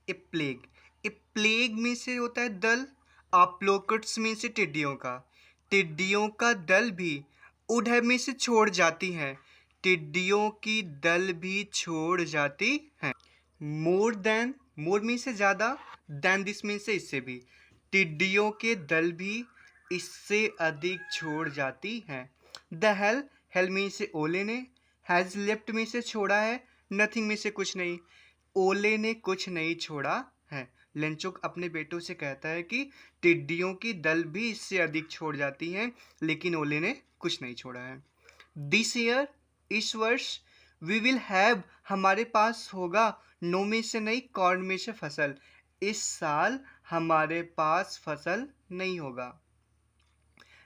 ए plague. ए plague में से होता है दल, आपलोकट्स में से टिड्डियों का। टिड्डियों का दल भी उड़े में से छोड़ जाती हैं, टिड्डियों की दल भी छोड़ जाती हैं। मोर देन, मोर में से ज़्यादा, देन दिस में से इससे भी, टिड्डियों के दल भी इससे अधिक छोड़ जाती हैं। द हेल, हेल में से ओले ने, हैज़ लेफ्ट में से छोड़ा है, नथिंग में से कुछ नहीं, ओले ने कुछ नहीं छोड़ा है। लेंचुक अपने बेटों से कहता है कि टिड्डियों की दल भी इससे अधिक छोड़ जाती हैं, लेकिन ओले ने कुछ नहीं छोड़ा है। दिस ईयर, इस वर्ष, वी विल हैव, हमारे पास होगा, नो में से नहीं, कॉर्न में से फसल, इस साल हमारे पास फसल नहीं होगा।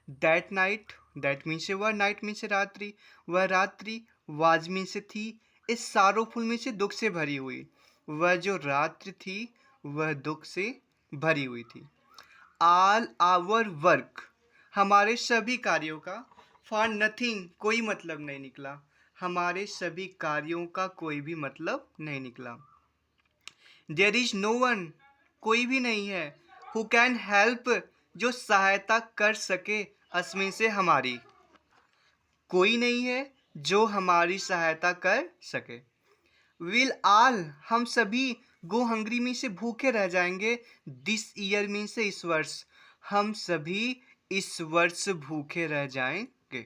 दैट नाइट, दैट मीन से वह, नाइट में से रात्रि, वह रात्रि, वाज में से थी, इस सारोफुल में से दुख से भरी हुई, वह जो रात्रि थी वह दुख से भरी हुई थी। ऑल आवर वर्क, हमारे सभी कार्यों का, फॉर नथिंग, कोई मतलब नहीं निकला, हमारे सभी कार्यों का कोई भी मतलब नहीं निकला। देयर इज नो वन, कोई भी नहीं है, हु कैन हेल्प, जो सहायता कर सके, असमें से हमारी, कोई नहीं है जो हमारी सहायता कर सके। विल आल, हम सभी, गो हंग्री में से भूखे रह जाएंगे, दिस ईयर में से इस वर्ष, हम सभी इस वर्ष भूखे रह जाएंगे।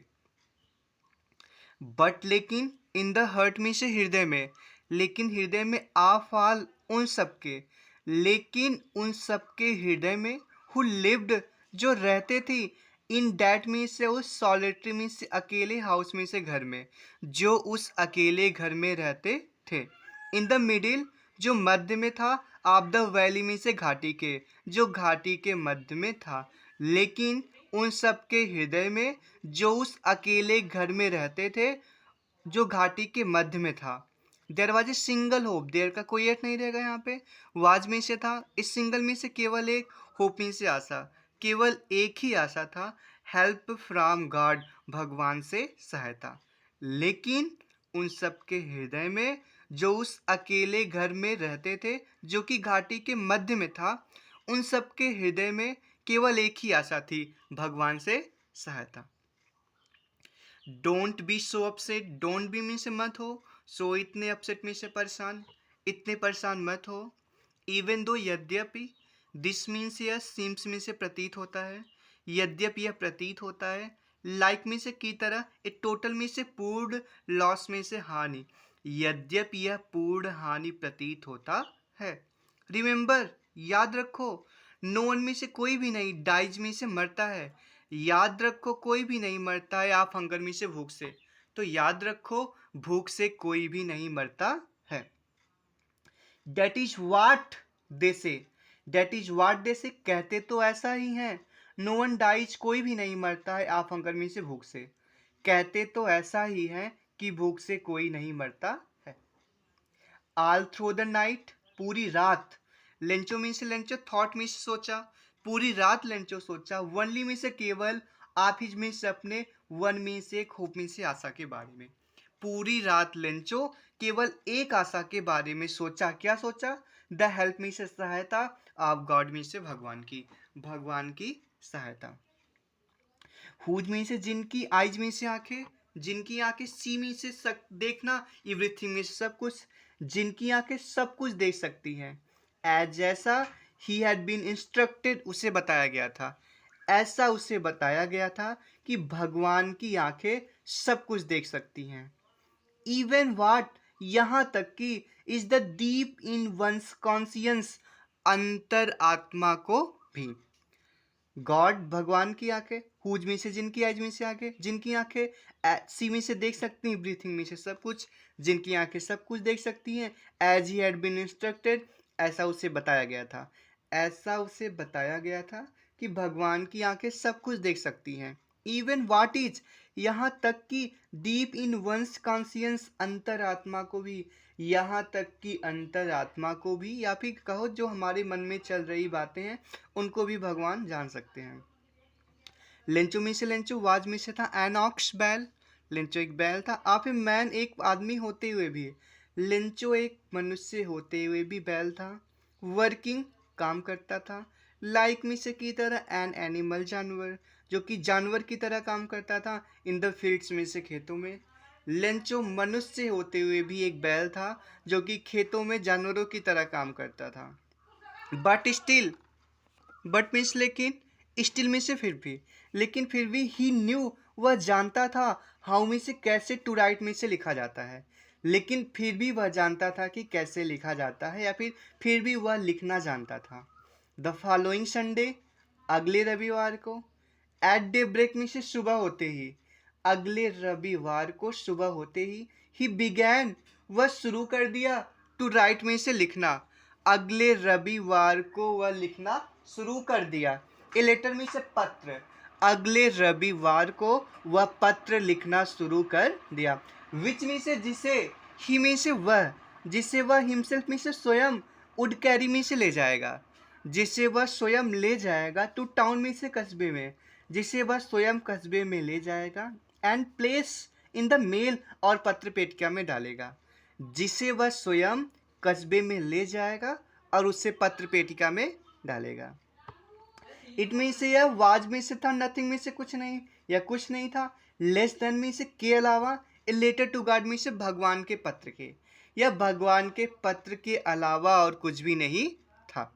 बट लेकिन, इन द हर्ट में से हृदय में, लेकिन हृदय में, आ फाल, उन सबके, लेकिन उन सबके हृदय में, हु लिव्ड, जो रहते थे, इन डैट में से, उस सॉलिटरी में से, अकेले हाउस में से, घर में, जो उस अकेले घर में रहते थे। इन द मिडिल, जो मध्य में था, ऑफ द वैली में से, घाटी के, जो घाटी के मध्य में था, लेकिन उन सब के हृदय में, जो उस अकेले घर में रहते थे, जो घाटी के मध्य में था। There was a single hope, there का कोई एट नहीं रहेगा यहाँ पे, वाज में से था, इस सिंगल में से केवल एक, होप में से आशा, केवल एक ही आशा था, हेल्प फ्रॉम गॉड, भगवान से सहायता। लेकिन उन सब के हृदय में, जो उस अकेले घर में रहते थे, जो कि घाटी के मध्य में था, उन सब के हृदय में केवल एक ही आशा थी, भगवान से सहायता। Don't be so upset, don't be में से मत हो, सो इतने अपसेट में से परेशान, इतने परेशान मत हो। इवन दो, यद्यपि, दिस मीन्स यस, सीम्स में से प्रतीत होता है, यद्यपि यह प्रतीत होता है, लाइक में से की तरह, ए टोटल में से पूर्ण, लॉस में से हानि, यद्यपि यह पूर्ण हानि प्रतीत होता है। रिमेंबर, याद रखो, नो वन में से कोई भी नहीं, डाइज में से मरता है, याद रखो कोई भी नहीं मरता है, आप हंगर में से, भूख से, तो याद रखो भूख से कोई भी नहीं मरता है। दैट इज वाट दे से, दैट इज वाट दे से, कहते तो ऐसा ही है, नो वन डाइज, कोई भी नहीं मरता है, आप हंगर में से, भूख से, कहते तो ऐसा ही है कि भूख से कोई नहीं मरता है। ऑल थ्रू द नाइट, पूरी रात, लेंचो में से, लेंचो थॉट में से सोचा, पूरी रात लेंचो सोचा, वनली में से केवल, आप हिज में से अपने, वन में से, होप में से, आशा के बारे में। पूरी रात लेंचो केवल एक आशा के बारे में सोचा, क्या सोचा? द हेल्प में से सहायता, ऑफ गॉड में से भगवान की सहायता। हुज में से, जिनकी, आइज में से आंखें, जिनकी आंखें, सी में से देखना, एवरीथिंग में से सब कुछ, जिनकी आंखें सब कुछ देख सकती हैं। एज, जैसा, ही हैड बीन इंस्ट्रक्टेड, उसे बताया गया था, ऐसा उसे बताया गया था कि भगवान की आंखें सब कुछ देख सकती हैं। इवन वाट, यहाँ तक कि, is the deep in one's conscience, अंतर आत्मा को भी। गॉड, भगवान की आंखें, हुज में से, जिनकी, आइज में से आंखें, जिनकी आंखें सी में से देख सकती हैं, ब्रीथिंग में से सब कुछ, जिनकी आंखें सब कुछ देख सकती हैं। As he had been instructed, ऐसा उसे बताया गया था, ऐसा उसे बताया गया था कि भगवान की आंखें सब कुछ देख सकती हैं। इवन वाट इज, यहाँ तक कि, डीप इन वंस कॉन्सियंस, अंतरात्मा को भी, यहाँ तक कि अंतरात्मा को भी, या फिर कहो जो हमारे मन में चल रही बातें हैं उनको भी भगवान जान सकते हैं। लेंचो में से, लेंचो वाज में से था, एन ऑक्स, बैल, लेंचो एक बैल था, आप ए मैन, एक आदमी होते हुए भी, लेंचो एक मनुष्य होते हुए भी बैल था। वर्किंग काम करता था, लाइक मी से की तरह एन एनिमल जानवर, जो कि जानवर की तरह काम करता था, इन द फील्ड्स में से खेतों में। लेंचो मनुष्य होते हुए भी एक बैल था जो कि खेतों में जानवरों की तरह काम करता था। बट मीन्स लेकिन, स्टिल में से फिर भी, लेकिन फिर भी ही न्यू, वह जानता था, हाउ में से कैसे, टू राइट में से लिखा जाता है, लेकिन फिर भी वह जानता था कि कैसे लिखा जाता है, या फिर भी वह लिखना जानता था। द फॉलोइंग संडे, अगले रविवार को, एट डे ब्रेक में से सुबह होते ही, अगले रविवार को सुबह होते ही बिगैन, वह शुरू कर दिया, टू राइट में से लिखना, अगले रविवार को वह लिखना शुरू कर दिया। ए लेटर में से पत्र, अगले रविवार को वह पत्र लिखना शुरू कर दिया। विच में से जिसे, ही में से वह, जिसे वह हिमसेल्फ में से स्वयं, उड कैरी में से ले जाएगा, जिसे वह स्वयं ले जाएगा, टू टाउन में से कस्बे में, जिसे वह स्वयं कस्बे में ले जाएगा, and place in the mail, और पत्र पेटिका में डालेगा, जिसे वह स्वयं कस्बे में ले जाएगा और उससे पत्र पेटिका में डालेगा। इट में से, यह वाज में से था, नथिंग में से कुछ नहीं, या कुछ नहीं था, लेस देन में से के अलावा, ए लेटर टू गॉड में से भगवान के पत्र के, या भगवान के पत्र के अलावा और कुछ भी नहीं था।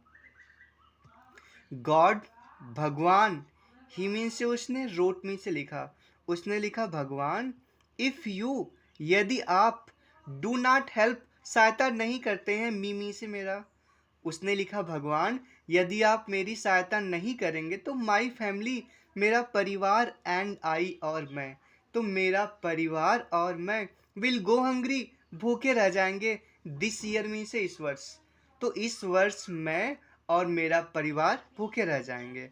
गॉड, भगवान, ही मीन से उसने, रोट में से लिखा, उसने लिखा भगवान, इफ यू, यदि आप, डू नॉट हेल्प, सहायता नहीं करते हैं, मी से मेरा, उसने लिखा भगवान, यदि आप मेरी सहायता नहीं करेंगे तो माई फैमिली, मेरा परिवार, एंड आई, और मैं, तो मेरा परिवार और मैं, विल गो हंग्री, भूखे रह जाएंगे, दिस ईयर में से, इस वर्ष, तो इस वर्ष मैं और मेरा परिवार भूखे रह जाएंगे।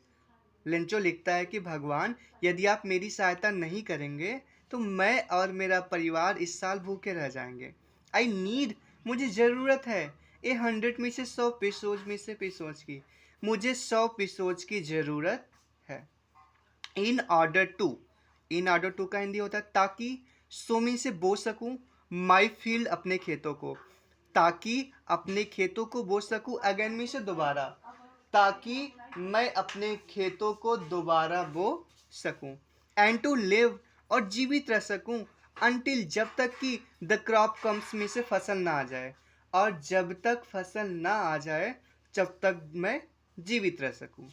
लेंचो लिखता है कि भगवान, यदि आप मेरी सहायता नहीं करेंगे तो मैं और मेरा परिवार इस साल भूखे रह जाएंगे। आई नीड, मुझे ज़रूरत है, 100 में से 100 पेसोज में से पेसोज की, मुझे 100 पेसोज की ज़रूरत है। इन ऑर्डर टू का हिंदी होता है ताकि, सो में से बो सकूं, माई फील्ड, अपने खेतों को, ताकि अपने खेतों को बो सकूं, अगेन में से दोबारा, ताकि मैं अपने खेतों को दोबारा बो सकूं, एंड टू लिव, और जीवित रह सकूं, अनटिल, जब तक कि, द क्रॉप कम्स में से फसल ना आ जाए, और जब तक फसल ना आ जाए जब तक मैं जीवित रह सकूं।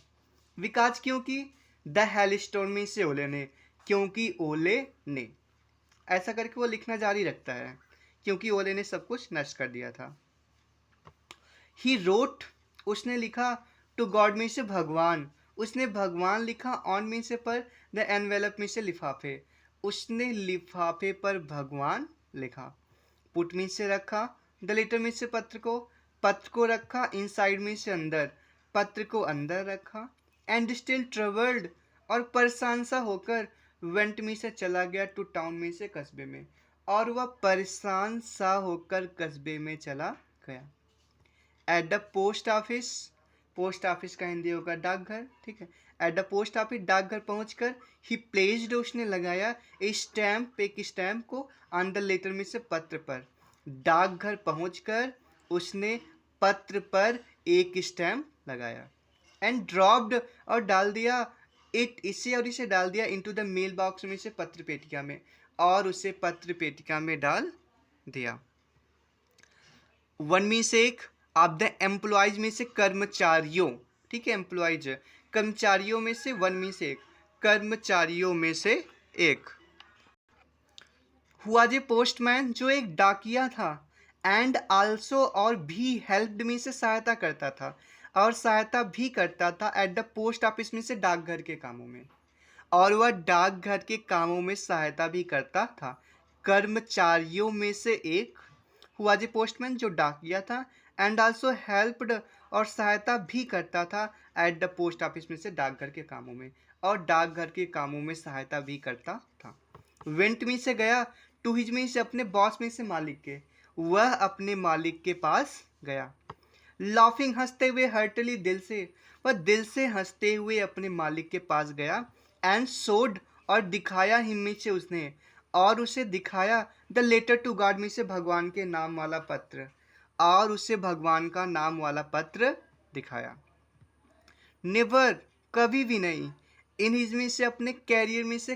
विकास, क्योंकि, द हेलस्टोर्म में से ओले ने, क्योंकि ओले ने, ऐसा करके वो लिखना जारी रखता है, क्योंकि ओले ने सब कुछ नष्ट कर दिया था। ही रोट, उसने लिखा, टू गॉड में से भगवान, उसने भगवान लिखा, ऑन में से पर, द एनवेलप में से लिफाफे, उसने लिफाफे पर भगवान लिखा। पुट में से रखा, द लेटर में से पत्र को रखा, इनसाइड में से अंदर, पत्र को अंदर रखा, एंड स्टिल ट्रेवल्ड, और परेशान सा होकर, वेंट में से चला गया, टू टाउन में से कस्बे में, और वह परेशान सा होकर कस्बे में चला गया। एट द पोस्ट ऑफिस का हिंदी होगा डाकघर, ठीक है। एट द पोस्ट ऑफिस, डाकघर पहुंचकर, ही प्लेस्ड, उसने लगाया, एक स्टैम्प को, ऑन द लेटर में से पत्र पर, डाकघर पहुंचकर उसने पत्र पर एक स्टैम्प लगाया, एंड ड्रॉप्ड, और डाल दिया, इसे डाल दिया, इनटू द मेल बॉक्स में से, पत्र पेटिका में, और उसे पत्र पेटिका में डाल दिया। वन में से एक, आप द एम्प्लॉयज में से कर्मचारियों, ठीक है, एम्प्लॉयज कर्मचारियों में से, वन में से एक, कर्मचारियों में से एक, हुआ जे पोस्टमैन, जो एक डाकिया था, एंड आल्सो, और भी, हेल्प्ड में से सहायता करता था, और सहायता भी करता था, एट द पोस्ट ऑफिस में से, डाकघर के कामों में, और वह डाकघर के कामों में सहायता भी करता था। कर्मचारियों में से एक, हुआ जे पोस्टमैन, जो डाकिया था, एंड आल्सो हेल्प्ड, और सहायता भी करता था, एट द पोस्ट ऑफिस में से, डाकघर के कामों में, और डाकघर के कामों में सहायता भी करता था। वेंट में से गया, टू हिज में से, अपने बॉस में से, मालिक के, वह अपने मालिक के पास गया। लाफिंग, हंसते हुए, हर्टली, दिल से, वह दिल से हंसते हुए अपने मालिक के पास गया, एंड सोड, और दिखाया, हिम में से, उसने, और उसे दिखाया, द लेटर टू गॉड में से, भगवान के नाम वाला पत्र, और उसे भगवान का नाम वाला पत्र दिखाया। नेवर, कभी भी नहीं, इन हिज में से अपने कैरियर में से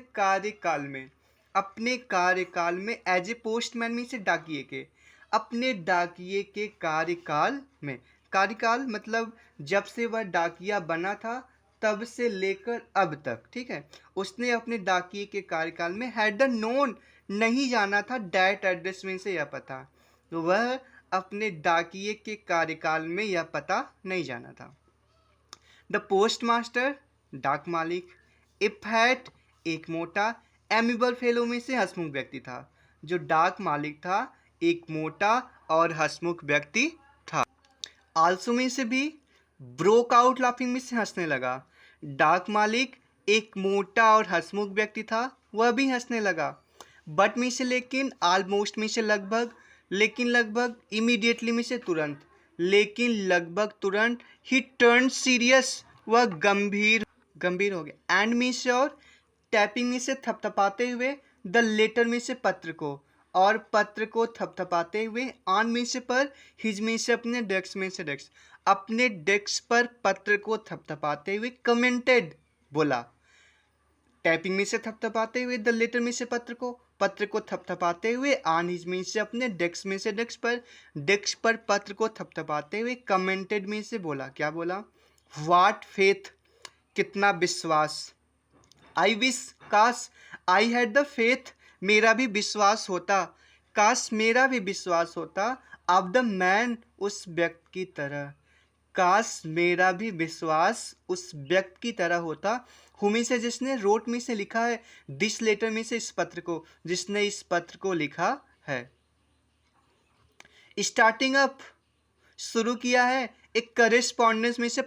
अपने कार्यकाल में एज ए पोस्टमैन में से अपने डाकिए के कार्यकाल में, कार्यकाल मतलब जब से वह डाकिया बना था तब से लेकर अब तक, ठीक है, उसने अपने डाकिए के कार्यकाल में हैड नोन, नहीं जाना था, डैट एड्रेस में से यह पता, तो वह अपने डाकिए के कार्यकाल में यह पता नहीं जाना था। द पोस्ट मास्टर, डाक मालिक, ए फैट, एक मोटा, एमिबल फेलो में से हंसमुख व्यक्ति था। जो डाक मालिक था एक मोटा और हंसमुख व्यक्ति था। आल्सो में से भी, ब्रोक आउट लाफिंग में से हंसने लगा। डाक मालिक एक मोटा और हंसमुख व्यक्ति था, वह भी हंसने लगा। बट में से लेकिन, ऑलमोस्ट में से लगभग, लेकिन लगभग, इमीडिएटली में से तुरंत, लेकिन लगभग तुरंत, ही टर्न सीरियस, वह गंभीर हो गया। एंड में से और, टैपिंग में से थपथपाते हुए, द लेटर में से पत्र को, और पत्र को थपथपाते हुए, ऑन में से पर, हिज में से अपने डेस्क में से डेस्क, अपने डेस्क पर पत्र को थपथपाते हुए, कमेंटेड, बोला। टैपिंग में से थपथपाते हुए, द लेटर में से पत्र को थपथपाते हुए, ऑन हिज में से अपने डेस्क में से डेस्क पर पत्र को थपथपाते हुए, कमेंटेड में से बोला। क्या बोला? व्हाट फेथ, कितना विश्वास। आई विश, काश, आई हैड द फेथ, मेरा भी विश्वास होता, काश मेरा भी विश्वास होता, ऑफ द मैन, उस व्यक्ति की तरह, काश मेरा भी विश्वास उस व्यक्ति की तरह होता, हुमी से, जिसने, रोट में से लिखा है, दिस लेटर में से, इस पत्र को, जिसने इस पत्र को लिखा है। स्टार्टिंग अप, शुरू किया है, एक करेस्पॉन्डेंस में से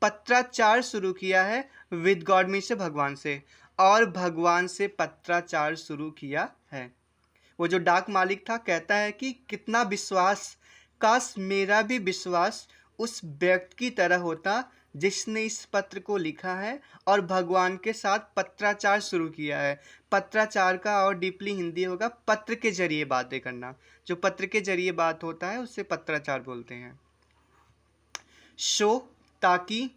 पत्राचार शुरू किया है, विद गॉड में से, भगवान से, और भगवान से पत्राचार शुरू किया है। वो जो डाक मालिक था कहता है कि कितना विश्वास, काश मेरा भी विश्वास उस व्यक्ति की तरह होता जिसने इस पत्र को लिखा है और भगवान के साथ पत्राचार शुरू किया है। पत्राचार का और डीपली हिंदी होगा पत्र के जरिए बातें करना। जो पत्र के जरिए बात होता है उसे पत्राचार बोलते हैं। शो, ताकि,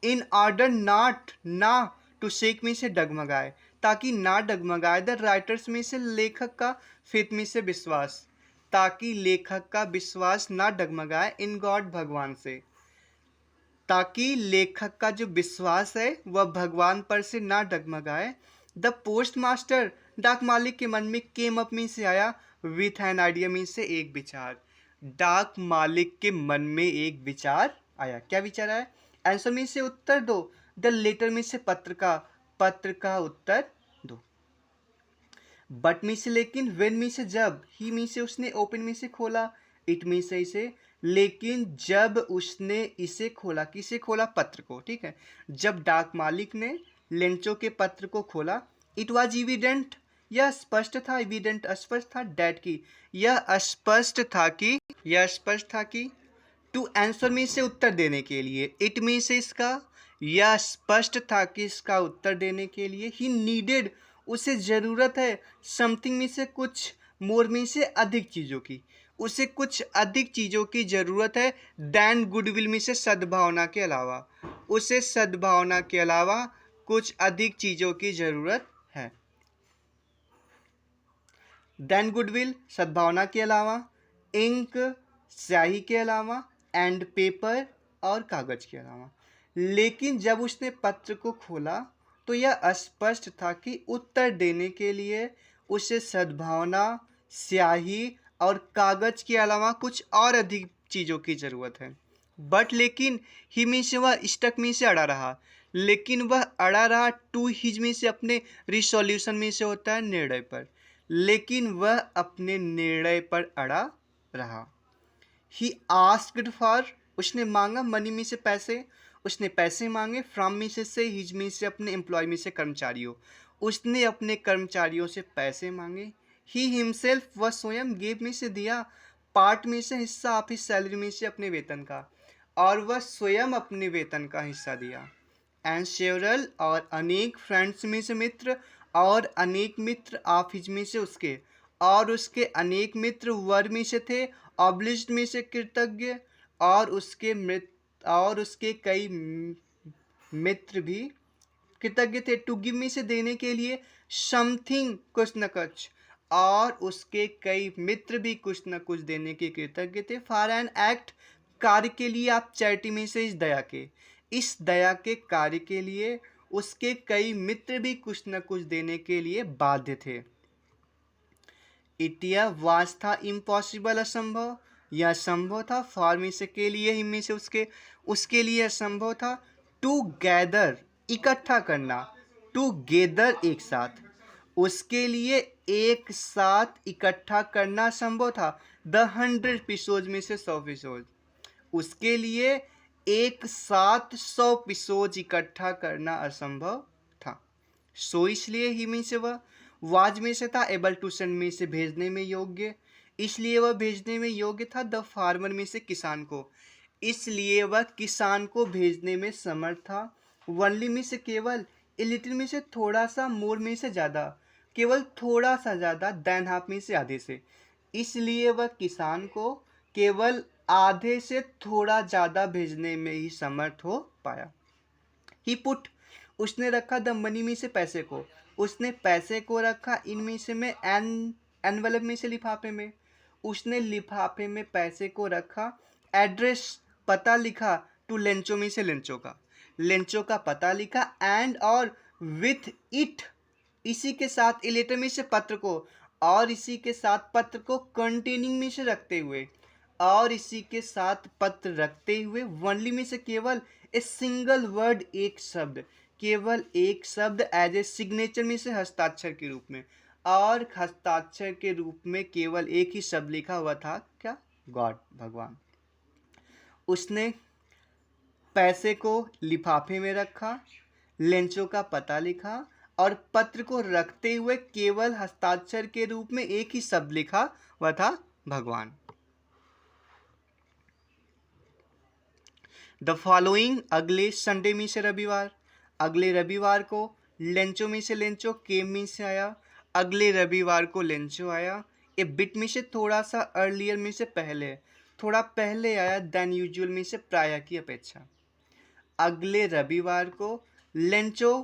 इन ऑर्डर नॉट, ना, टू शेक में से डगमगाए, ताकि ना डगमगाए, द राइटर्स में से, लेखक का, फेथ में से विश्वास, ताकि लेखक का विश्वास ना डगमगाए, इन गॉड, भगवान से, ताकि लेखक का जो विश्वास है वह भगवान पर से ना डगमगाए। द पोस्ट मास्टर, डाक मालिक के मन में, केम अप में से आया, विथ एन आइडिया में से, एक विचार। डाक मालिक के मन में एक विचार आया। क्या विचार आया? आंसर में से उत्तर दो, द लेटर में से पत्र का उत्तर दो। बट में से लेकिन, वेन में से जब, ही में से उसने, ओपन में से खोला, इट में से इसे, लेकिन जब उसने इसे खोला, किसे खोला? पत्र को, ठीक है। जब डाक मालिक ने लेंचो के पत्र को खोला, इट वॉज इविडेंट, यह स्पष्ट था, इविडेंट अस्पष्ट था, डैट की, यह स्पष्ट था कि टू आंसर में से उत्तर देने के लिए, इट में से इसका, यह स्पष्ट था कि इसका उत्तर देने के लिए, ही नीडेड, उसे ज़रूरत है, समथिंग में से कुछ, मोर में से अधिक चीज़ों की, उसे कुछ अधिक चीज़ों की ज़रूरत है, दैन गुडविल में से, सद्भावना के अलावा, उसे सद्भावना के अलावा कुछ अधिक चीज़ों की ज़रूरत है। दैन गुडविल, सद्भावना के अलावा, इंक, स्याही के अलावा, एंड पेपर, और कागज के अलावा। लेकिन जब उसने पत्र को खोला तो यह स्पष्ट था कि उत्तर देने के लिए उसे सद्भावना, स्याही और कागज के अलावा कुछ और अधिक चीज़ों की ज़रूरत है। बट लेकिन, ही में से वह, स्टक में से अड़ा रहा, लेकिन वह अड़ा रहा, टू हिज में से, अपने, रिसोल्यूशन में से होता है निर्णय पर, लेकिन वह अपने निर्णय पर अड़ा रहा। ही आस्क्ड फॉर, उसने मांगा, मनी में से पैसे, उसने पैसे मांगे, फ्रॉम में से, हिज में से, अपने एम्प्लॉय में से, कर्मचारियों, उसने अपने कर्मचारियों से पैसे मांगे। ही हिमसेल्फ, वह स्वयं, गेव में से दिया, पार्ट में से, हिस्सा, ऑफ हिज सैलरी में से, अपने वेतन का, और वह स्वयं अपने वेतन का हिस्सा दिया। एंड सेवरल, और अनेक, फ्रेंड्स में से मित्र, और अनेक मित्र, ऑफ हिज में से, उसके, और उसके अनेक मित्र, वर में से थे, ऑब्लिज्ड में से कृतज्ञ, और उसके कई मित्र भी कृतज्ञ थे। टू गिव में से देने के लिए, समथिंग कुछ न कुछ, और उसके कई मित्र भी कुछ न कुछ देने के कृतज्ञ थे। फॉर एन एक्ट, कार्य के लिए, आप चैरिटी में से इस दया के कार्य के लिए उसके कई मित्र भी कुछ न कुछ देने के लिए बाध्य थे। इट वाज था इम्पॉसिबल, असंभव, यह संभव था। फॉर में से के लिए, हिम में से उसके लिए असंभव था। टू गैदर, इकट्ठा करना, टू गेदर, एक साथ, उसके लिए एक साथ इकट्ठा करना संभव था। 100 एपिसोड में से 100 एपिसोड, उसके लिए एक साथ 100 एपिसोड इकट्ठा करना असंभव था। सो इसलिए ही में से वह, वाज में से था, एबल टू सेंड में से भेजने में योग्य, इसलिए वह भेजने में योग्य था। द फार्मर में से किसान को, इसलिए वह किसान को भेजने में समर्थ था। वनली में से केवल, इलिटिल में से थोड़ा सा, मोर में से ज़्यादा, केवल थोड़ा सा ज़्यादा, देन हाफ में से आधे से, इसलिए वह किसान को केवल आधे से थोड़ा ज़्यादा भेजने में ही समर्थ हो पाया। ही पुट, उसने रखा, द मनी में से पैसे को, उसने पैसे को रखा, इनमें से में एनवलप में से लिफाफे में, उसने लिफाफे में पैसे को रखा। एड्रेस, पता लिखा, टू लेंचो में से लेंचो का पता लिखा। एंड, और, विथ इट, इसी के साथ, ए लेटर में से पत्र को, और इसी के साथ पत्र को, कंटेनिंग में से रखते हुए, और इसी के साथ पत्र रखते हुए। वनली में से केवल, ए सिंगल वर्ड, एक शब्द, केवल एक शब्द। एज ए सिग्नेचर में से हस्ताक्षर के रूप में, और हस्ताक्षर के रूप में केवल एक ही शब्द लिखा हुआ था, क्या? गॉड, भगवान। उसने पैसे को लिफाफे में रखा, लेंचो का पता लिखा, और पत्र को रखते हुए केवल हस्ताक्षर के रूप में एक ही शब्द लिखा, वह था भगवान। द फॉलोइंग, अगले संडे में से रविवार, अगले रविवार को, लेंचो में से लेंचो, केम में से आया, अगले रविवार को लेंचो आया। ए बिट में से थोड़ा सा, अर्लियर में से पहले, थोड़ा पहले आया, देन यूजुअल में से प्रायः की अपेक्षा। अगले रविवार को लेंचो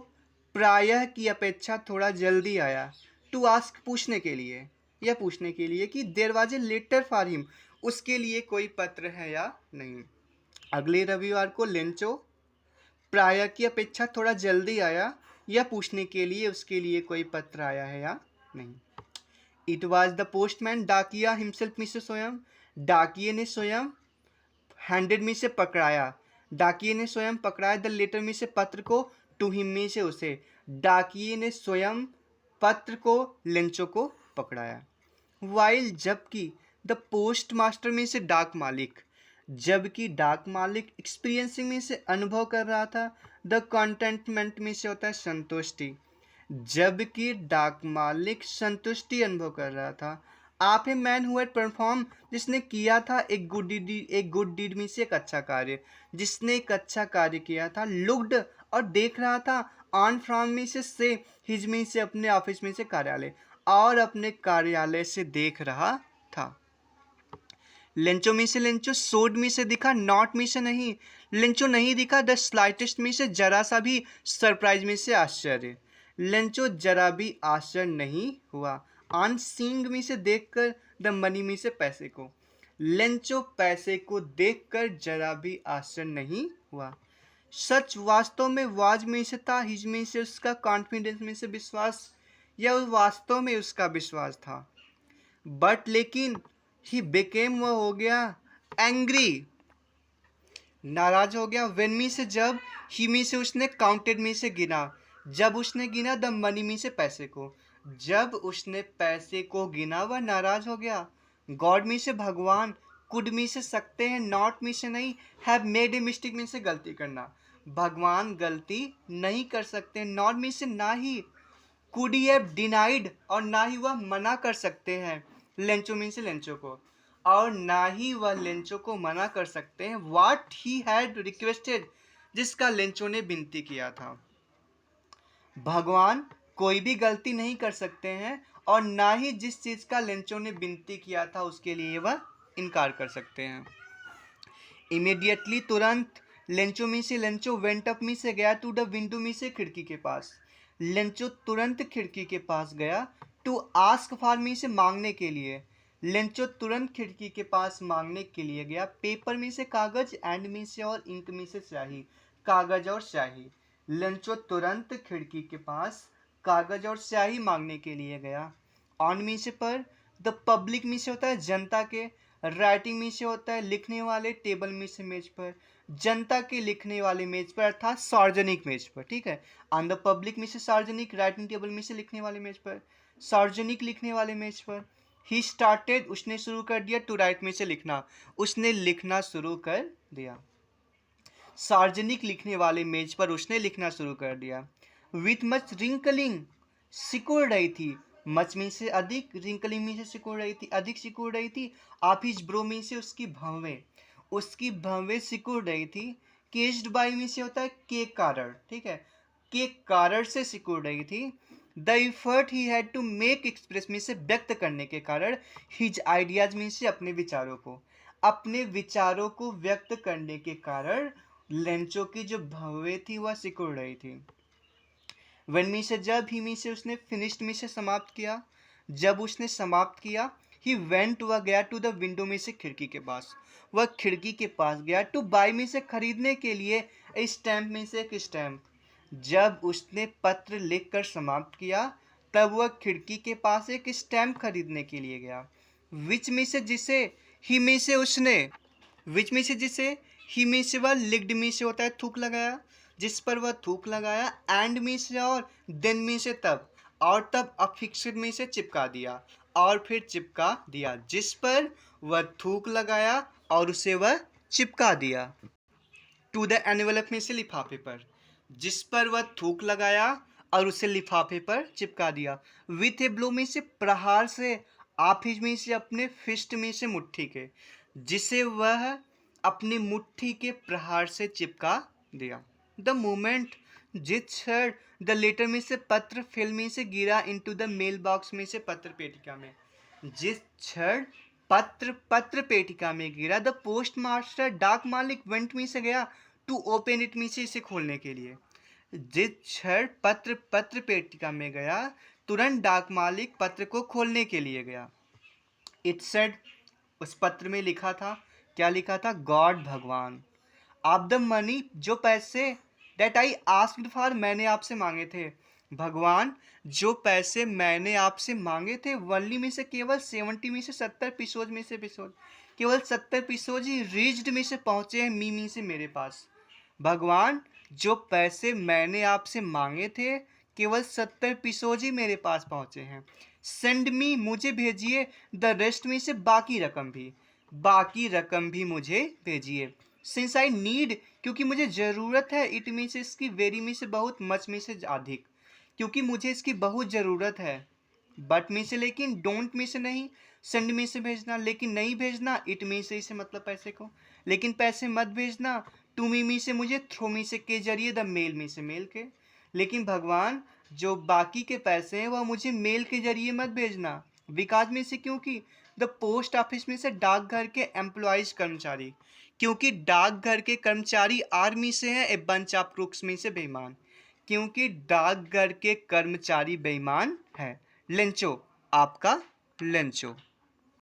प्रायः की अपेक्षा थोड़ा जल्दी आया। टू आस्क, पूछने के लिए, यह पूछने के लिए कि there was a letter for him, उसके लिए कोई पत्र है या नहीं। अगले रविवार को लेंचो प्रायः की अपेक्षा थोड़ा जल्दी आया, यह पूछने के लिए उसके लिए कोई पत्र आया है या नहीं। इट वॉज द पोस्टमैन, डाकिया, हिमसेल्फ में से स्वयं, डाकिये ने स्वयं, हैंडेड में से पकड़ाया, डाकिये ने स्वयं पकड़ाया। द लेटर में से पत्र को, टू हिम में से उसे, डाकिये ने स्वयं पत्र को, लेंचो को पकड़ाया। वाइल, जबकि, द पोस्ट मास्टर में से डाक मालिक, जबकि डाक मालिक, एक्सपीरियंसिंग में से अनुभव कर रहा था। द कंटेंटमेंट में से होता है संतुष्टि, जबकि डाक मालिक संतुष्टि अनुभव कर रहा था। आप a man who had perform, जिसने किया था, एक गुड डीड में से एक अच्छा कार्य, जिसने एक अच्छा कार्य किया था। लुक्ड, और देख रहा था। ऑन फ्रॉम में से हिज में से अपने ऑफिस में से कार्यालय, और अपने कार्यालय से देख रहा था। लेंचो में से लेंचो, सोड में से दिखा, नॉट में से नहीं, लेंचो नहीं दिखा। द स्लाइटेस्ट में से जरा सा भी, सरप्राइज में से आश्चर्य, लेंचो जरा भी आश्चर्य नहीं हुआ। ऑन सीइंग में से देखकर, द मनी में से पैसे को, लेंचो पैसे को देखकर जरा भी आश्चर्य नहीं हुआ। सच, वास्तव में, वाज में से था, हिज में से उसका, कॉन्फिडेंस में से विश्वास, यह वास्तव में उसका विश्वास था। बट लेकिन, ही बिकेम, वह हो गया, एंग्री, नाराज हो गया। वेन में से जब, ही में से उसने, काउंटेड में से गिना, जब उसने गिना, द मनी में से पैसे को, जब उसने पैसे को गिना वह नाराज हो गया। गॉड में से भगवान, कुड में से सकते हैं, नॉट में से नहीं, हैव मेड ए मिस्टेक में से गलती करना, भगवान गलती नहीं कर सकते। नॉट में से ना ही, कुड ही हैव डिनाइड, और ना ही वह मना कर सकते हैं, लेंचो में से लेंचो को, और ना ही वह लेंचो को मना कर सकते हैं। व्हाट ही हैड रिक्वेस्टेड, जिसका लेंचो ने विनती किया था। भगवान कोई भी गलती नहीं कर सकते हैं, और ना ही जिस चीज का लेंचो ने विनती किया था उसके लिए वह इनकार कर सकते हैं। इमीडिएटली, तुरंत, लेंचो में से लेंचो वेंट अप में से गया टू द विंडो में से खिड़की के पास। लेंचो तुरंत खिड़की के पास गया टू आस्क फॉर मी से मांगने के लिए। लेंचो तुरंत खिड़की के पास मांगने के लिए गया। पेपर में से कागज, एंड में से और इंक में से स्याही, कागज और स्याही। लेंचो तुरंत खिड़की के पास कागज और स्याही मांगने के लिए गया। ऑन में से पर, द पब्लिक में से होता है जनता के, राइटिंग में से होता है लिखने वाले, टेबल में से मेज पर, जनता के लिखने वाले मेज पर अर्थात सार्वजनिक मेज पर, ठीक है। ऑन द पब्लिक में से सार्वजनिक, राइटिंग टेबल में से लिखने वाले मेज पर, सार्वजनिक लिखने वाले मेज पर। ही स्टार्टेड, उसने शुरू कर दिया, टू राइट में से लिखना, उसने लिखना शुरू कर दिया। सार्वजनिक लिखने वाले मेज पर उसने लिखना शुरू कर दिया। विथ मच रिंकलिंग, सिकुड़ रही थी, मच में से अधिक, रिंकलिंग में से सिकुड़ रही थी, अधिक सिकुड़ रही थी। आप हिज ब्रो में से उसकी भवें सिकुड़ रही थी। केस्ड बाई में से होता है के कारण, ठीक है, के कारण से सिकुड़ रही थी। The effort he had to make express में से व्यक्त करने के कारण, हिज आइडियाज में से अपने विचारों को व्यक्त करने के कारण लेंचो की जो भवें थी वह सिकुड़ रही थी। वन में से जब, ही में से उसने, फिनिश्ड में से समाप्त किया, जब उसने समाप्त किया। ही वेंट, वह गया, टू द विंडो में से खिड़की के पास, वह खिड़की के पास गया। टू बाई में से खरीदने के लिए, स्टैम्प में से एक स्टैम्प। जब उसने पत्र लिखकर समाप्त किया तब वह खिड़की के पास एक स्टैम्प खरीदने के लिए गया। विच में से जिसे, ही में से उसने, विच में से जिसे, ही में से वह, लिक्ड में से होता है थूक लगाया, जिस पर वह थूक लगाया। एंड में से और, देन में से तब, और तब अफिक्स्ड में से चिपका दिया, और फिर चिपका दिया, जिस पर वह थूक लगाया और उसे वह चिपका दिया। टू द एनवेलप में से लिफाफे पर, जिस पर वह थूक लगाया और उसे लिफाफे पर चिपका दिया। विथ ए ब्लो में से प्रहार से, आप हिज में से अपने, फिस्ट में से मुट्ठी के, जिसे वह अपनी मुट्ठी के प्रहार से चिपका दिया। द मोमेंट, जिस क्षण, द लेटर में से पत्र, फिल में से गिरा, इनटू द मेल बॉक्स में से पत्र पेटिका में, जिस क्षण पत्र पेटिका में गिरा। द पोस्ट मास्टर, डाक मालिक, वेंट में से गया, टू ओपन इट में से इसे खोलने के लिए। जिस क्षण पत्र पेटिका में गया, तुरंत डाक मालिक पत्र को खोलने के लिए गया। इट सेड, उस पत्र में लिखा था, क्या लिखा था? गॉड, भगवान, ऑफ द मनी, जो पैसे, दैट आई आस्क्ड फॉर, मैंने आपसे मांगे थे, भगवान, जो पैसे मैंने आपसे मांगे थे। वनली में से केवल, 70 में से 70, पिसोज में से एपिसोड, केवल 70 पिसोज ही, रीच्ड में से पहुंचे हैं, मी से मेरे पास। भगवान, जो पैसे मैंने आपसे मांगे थे केवल 70 पिसोज ही मेरे पास पहुंचे हैं। सेंड मी, मुझे भेजिए, द रेस्ट में से बाकी रकम भी मुझे भेजिए। सिंस आई नीड, क्योंकि मुझे ज़रूरत है, इट में से इसकी, वेरी में से बहुत, मच में से अधिक, क्योंकि मुझे इसकी बहुत ज़रूरत है। बट में से लेकिन, डोंट में से नहीं, सेंड में से भेजना लेकिन नहीं भेजना, इट में से इसे मतलब पैसे को, लेकिन पैसे मत भेजना। टू मी से मुझे, थ्रो मी से के जरिए, द मेल में से मेल के, लेकिन भगवान जो बाकी के पैसे हैं वह मुझे मेल के जरिए मत भेजना। विकास में से, क्योंकि द पोस्ट ऑफिस में से, डाकघर के एम्प्लॉयज, कर्मचारी, क्योंकि डाकघर के कर्मचारी, आर्मी से हैं, ए बंच ऑफ क्रूक्स में से बेईमान, क्योंकि डाकघर के कर्मचारी बेईमान हैं। लेंचो, आपका लेंचो।